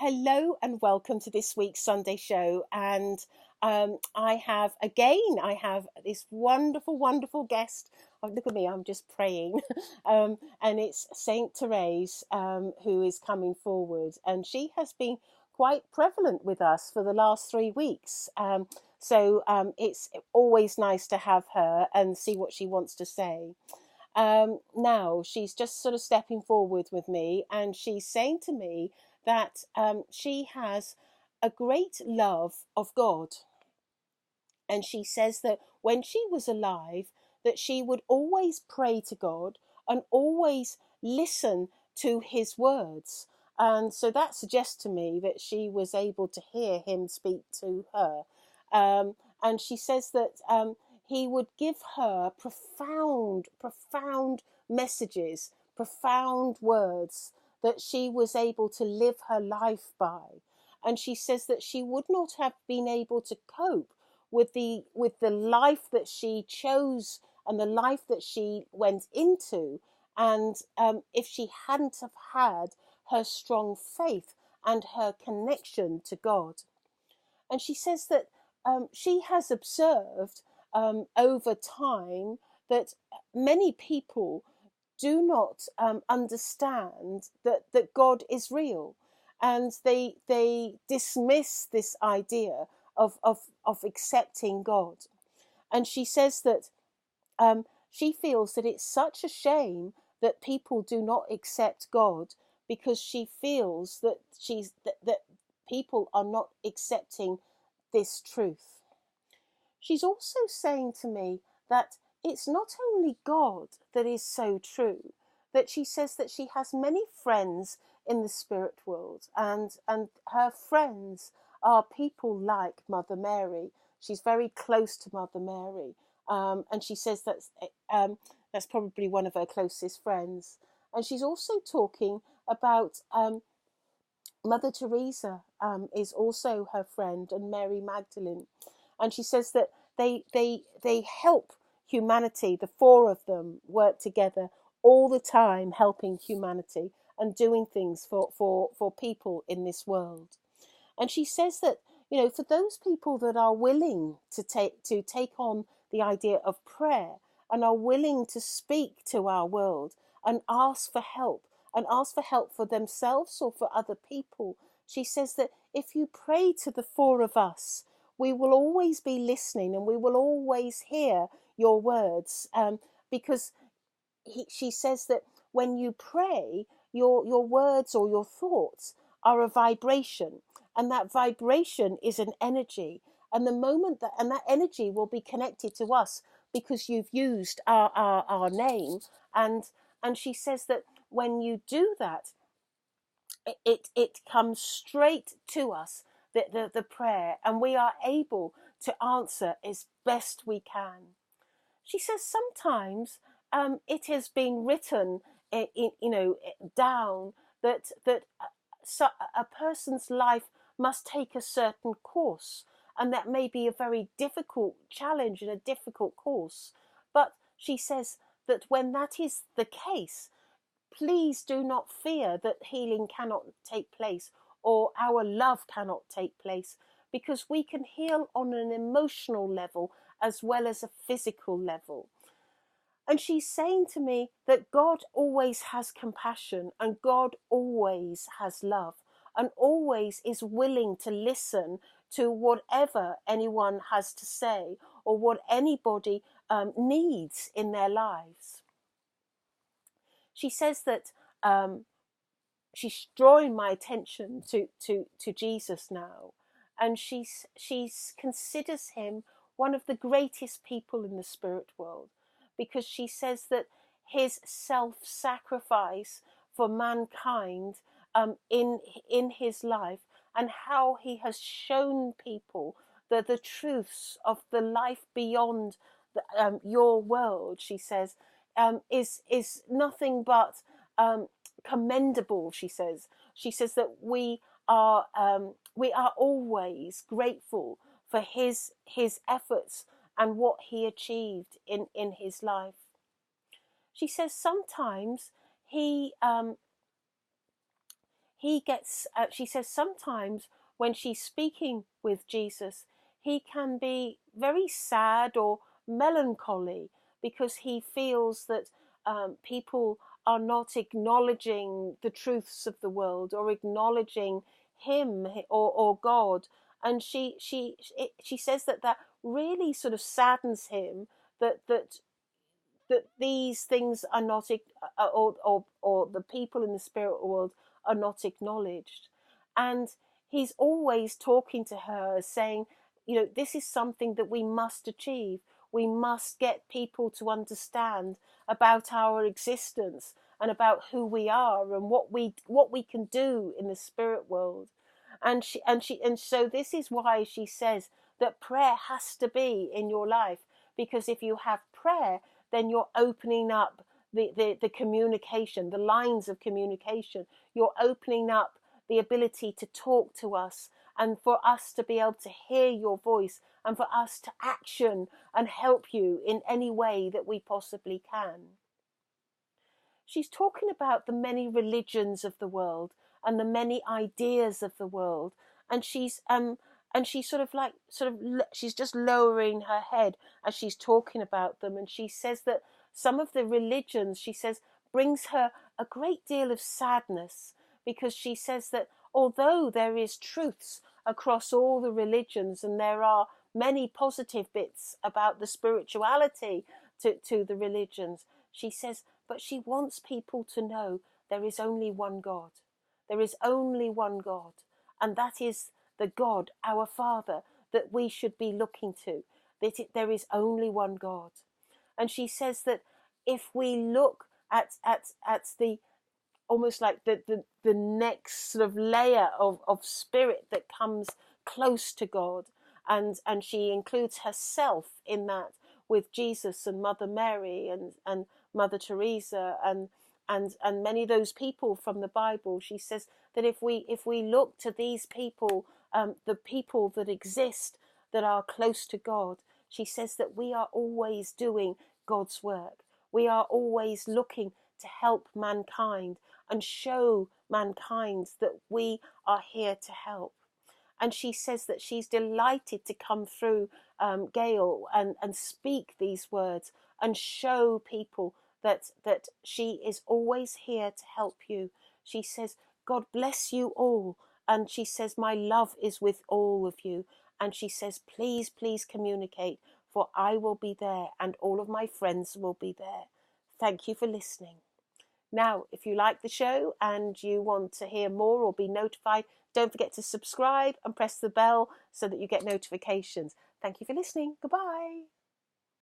Hello and welcome to this week's Sunday show. And I have this wonderful guest. Oh, look at me, I'm just praying. And it's Saint Therese who is coming forward. And she has been quite prevalent with us for the last 3 weeks. So it's always nice to have her and see what she wants to say. Now she's just sort of stepping forward with me, and she's saying to me that she has a great love of God. And she says that when she was alive, that she would always pray to God and always listen to his words. And so that suggests to me that she was able to hear him speak to her. And she says that he would give her profound messages, profound words that she was able to live her life by. And she says that she would not have been able to cope with the life that she chose and the life that she went into, and if she hadn't have had her strong faith and her connection to God. And she says that she has observed over time that many people do not understand that God is real, and they dismiss this idea of accepting God. And she says that she feels that it's such a shame that people do not accept God, because she feels that that people are not accepting this truth. She's also saying to me that it's not only God that is so true, that she says that she has many friends in the spirit world, and her friends are people like Mother Mary. She's very close to Mother Mary, and she says that's probably one of her closest friends. And she's also talking about Mother Teresa is also her friend, and Mary Magdalene. And she says that they help humanity. The four of them work together all the time, helping humanity and doing things for people in this world. And she says that, for those people that are willing to take on the idea of prayer and are willing to speak to our world and ask for help, and ask for help for themselves or for other people, she says that if you pray to the four of us, we will always be listening, and we will always hear your words, because she says that when you pray, your words or your thoughts are a vibration, and that vibration is an energy. And the moment that energy will be connected to us because you've used our name. And she says that when you do that, it comes straight to us, the prayer, and we are able to answer as best we can. She says sometimes it has been written down that a person's life must take a certain course, and that may be a very difficult challenge and a difficult course. But she says that when that is the case, please do not fear that healing cannot take place or our love cannot take place, because we can heal on an emotional level as well as a physical level. And she's saying to me that God always has compassion, and God always has love, and always is willing to listen to whatever anyone has to say or what anybody needs in their lives. She says that she's drawing my attention to Jesus now, and she considers him one of the greatest people in the spirit world, because she says that his self-sacrifice for mankind in his life, and how he has shown people the truths of the life beyond your world, she says, is nothing but commendable. She says that we are always grateful for his efforts and what he achieved in his life. She says sometimes he he gets, she says sometimes when she's speaking with Jesus, he can be very sad or melancholy because he feels that people are not acknowledging the truths of the world or acknowledging him or God. And she says that that really sort of saddens him, that these things are not, or the people in the spirit world are not acknowledged. And he's always talking to her, saying, this is something that we must achieve. We must get people to understand about our existence and about who we are and what we can do in the spirit world. And so this is why she says that prayer has to be in your life, because if you have prayer, then you're opening up the communication, the lines of communication. You're opening up the ability to talk to us and for us to be able to hear your voice and for us to action and help you in any way that we possibly can. She's talking about the many religions of the world and the many ideas of the world, and she's she's just lowering her head as she's talking about them. And she says that some of the religions, she says, brings her a great deal of sadness, because she says that although there is truths across all the religions and there are many positive bits about the spirituality to the religions, she says, but she wants people to know there is only one God. There is only one God, and that is the God, our Father, that we should be looking to. There is only one God. And she says that if we look at the almost like the next sort of layer of spirit that comes close to God, and she includes herself in that, with Jesus and Mother Mary and Mother Teresa and many of those people from the Bible. She says that if we look to these people, the people that exist that are close to God, she says that we are always doing God's work. We are always looking to help mankind and show mankind that we are here to help. And she says that she's delighted to come through Gail and speak these words and show people that she is always here to help you. She says, God bless you all. And she says, my love is with all of you. And she says, please, please communicate, for I will be there and all of my friends will be there. Thank you for listening. Now, if you like the show and you want to hear more or be notified, don't forget to subscribe and press the bell so that you get notifications. Thank you for listening. Goodbye.